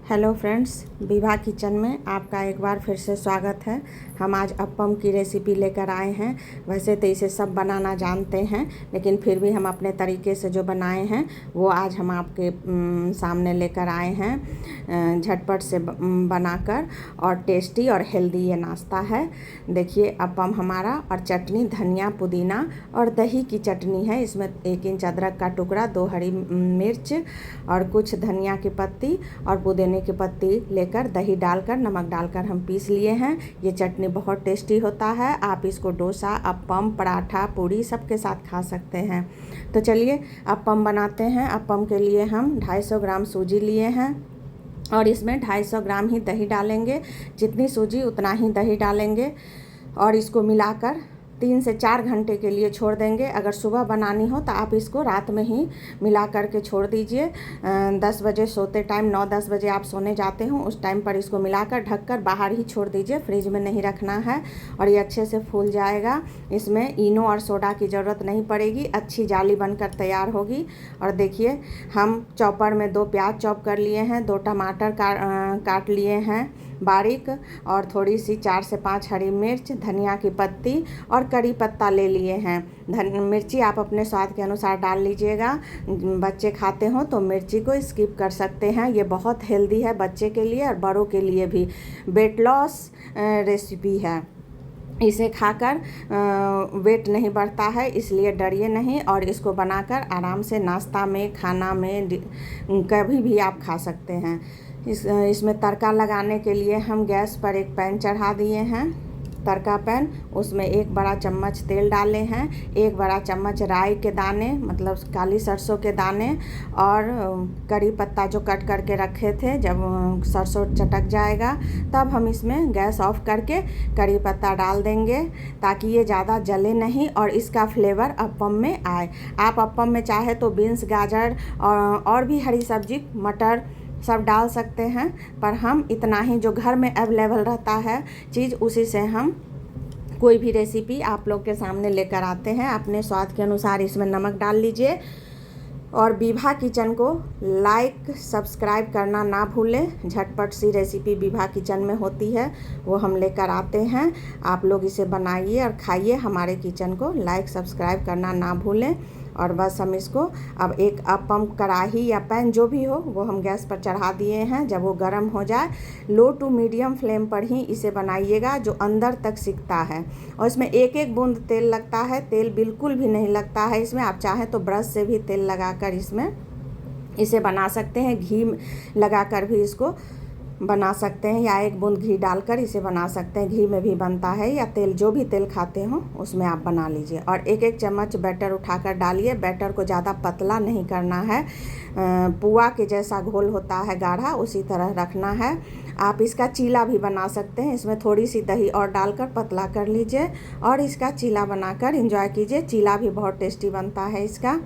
Hello friends, Vibha kitchen में आपका एक बार फिर से स्वागत है। हम आज अप्पम की रेसिपी लेकर आए हैं। वैसे तो इसे सब बनाना जानते हैं, लेकिन फिर भी हम अपने तरीके से जो बनाए हैं वो आज हम आपके सामने लेकर आए हैं, झटपट से बनाकर। और टेस्टी और हेल्दी ये नाश्ता है। देखिए अप्पम हमारा, और चटनी धनिया पुदीना और दही की चटनी है। इसमें 1 इंच अदरक का टुकड़ा, 2 हरी मिर्च और कुछ धनिया की पत्ती और पुदीने की पत्ती लेकर दही डालकर नमक डालकर हम पीस लिए हैं। ये चटनी बहुत टेस्टी होता है। आप इसको डोसा, अप्पम, पराठा, पूड़ी सबके साथ खा सकते हैं। तो चलिए अप्पम बनाते हैं। अप्पम के लिए हम 250 ग्राम सूजी लिए हैं और इसमें 250 ग्राम ही दही डालेंगे। जितनी सूजी उतना ही दही डालेंगे और इसको मिलाकर 3 से 4 घंटे के लिए छोड़ देंगे। अगर सुबह बनानी हो तो आप इसको रात में ही मिला करके छोड़ दीजिए। 10 बजे सोते टाइम, 9-10 बजे आप सोने जाते हो उस टाइम पर इसको मिलाकर ढककर बाहर ही छोड़ दीजिए, फ्रिज में नहीं रखना है। और ये अच्छे से फूल जाएगा। इसमें इनो और सोडा की ज़रूरत नहीं पड़ेगी, अच्छी जाली बनकर तैयार होगी। और देखिए हम चॉपर में 2 प्याज चॉप कर लिए हैं, 2 टमाटर काट लिए हैं बारीक, और थोड़ी सी 4 से 5 हरी मिर्च, धनिया की पत्ती और करी पत्ता ले लिए हैं। मिर्ची आप अपने स्वाद के अनुसार डाल लीजिएगा। बच्चे खाते हो तो मिर्ची को स्किप कर सकते हैं। ये बहुत हेल्दी है बच्चे के लिए और बड़ों के लिए भी। वेट लॉस रेसिपी है। इसे खाकर वेट नहीं बढ़ता है, इसलिए डरिए नहीं। और इसको बनाकर आराम से नाश्ता में, खाना में कभी भी आप खा सकते हैं। इसमें तड़का लगाने के लिए हम गैस पर एक पैन चढ़ा दिए हैं, तड़का पैन। उसमें 1 बड़ा चम्मच तेल डाले हैं, 1 बड़ा चम्मच राई के दाने मतलब काली सरसों के दाने, और करी पत्ता जो कट करके रखे थे। जब सरसों चटक जाएगा तब हम इसमें गैस ऑफ करके करी पत्ता डाल देंगे, ताकि ये ज़्यादा जले नहीं और इसका फ्लेवर अप्पम में आए। आप अप्पम में चाहे तो बीन्स, गाजर और भी हरी सब्जी, मटर सब डाल सकते हैं, पर हम इतना ही जो घर में अवेलेबल रहता है चीज़, उसी से हम कोई भी रेसिपी आप लोग के सामने लेकर आते हैं। अपने स्वाद के अनुसार इसमें नमक डाल लीजिए। और विभा किचन को लाइक सब्सक्राइब करना ना भूलें। झटपट सी रेसिपी विभा किचन में होती है, वो हम लेकर आते हैं। आप लोग इसे बनाइए और खाइए। हमारे किचन को लाइक सब्सक्राइब करना ना भूलें। और बस हम इसको अब एक अप्पम कढ़ाई या पैन जो भी हो वो हम गैस पर चढ़ा दिए हैं। जब वो गर्म हो जाए, लो टू मीडियम फ्लेम पर ही इसे बनाइएगा, जो अंदर तक सिकता है। और इसमें 1-1 बूंद तेल लगता है, तेल बिल्कुल भी नहीं लगता है इसमें। आप चाहें तो ब्रश से भी तेल लगाकर इसमें इसे बना सकते हैं। घी लगाकर भी इसको बना सकते हैं, या 1 बूंद घी डालकर इसे बना सकते हैं। घी में भी बनता है, या तेल, जो भी तेल खाते हो उसमें आप बना लीजिए। और 1-1 चम्मच बैटर उठाकर डालिए। बैटर को ज़्यादा पतला नहीं करना है, पुआ के जैसा घोल होता है गाढ़ा, उसी तरह रखना है। आप इसका चीला भी बना सकते हैं। इसमें थोड़ी सी दही और डालकर पतला कर लीजिए और इसका चीला बनाकर एंजॉय कीजिए। चीला भी बहुत टेस्टी बनता है इसका।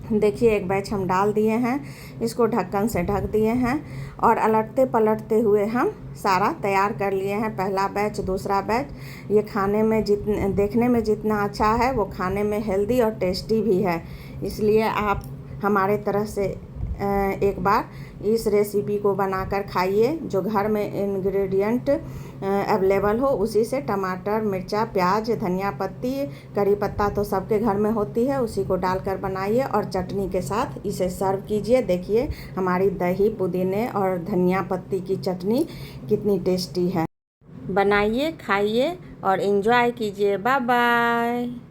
देखिए 1 बैच हम डाल दिए हैं, इसको ढक्कन से ढक दिए हैं और अलटते पलटते हुए हम सारा तैयार कर लिए हैं। पहला बैच, दूसरा बैच। ये खाने में देखने में जितना अच्छा है, वो खाने में हेल्दी और टेस्टी भी है। इसलिए आप हमारे तरह से एक बार इस रेसिपी को बनाकर खाइए। जो घर में इंग्रेडिएंट अवेलेबल हो उसी से, टमाटर, मिर्चा, प्याज, धनिया पत्ती, करी पत्ता तो सबके घर में होती है, उसी को डालकर बनाइए और चटनी के साथ इसे सर्व कीजिए। देखिए हमारी दही, पुदीने और धनिया पत्ती की चटनी कितनी टेस्टी है। बनाइए, खाइए और एंजॉय कीजिए। Bye bye.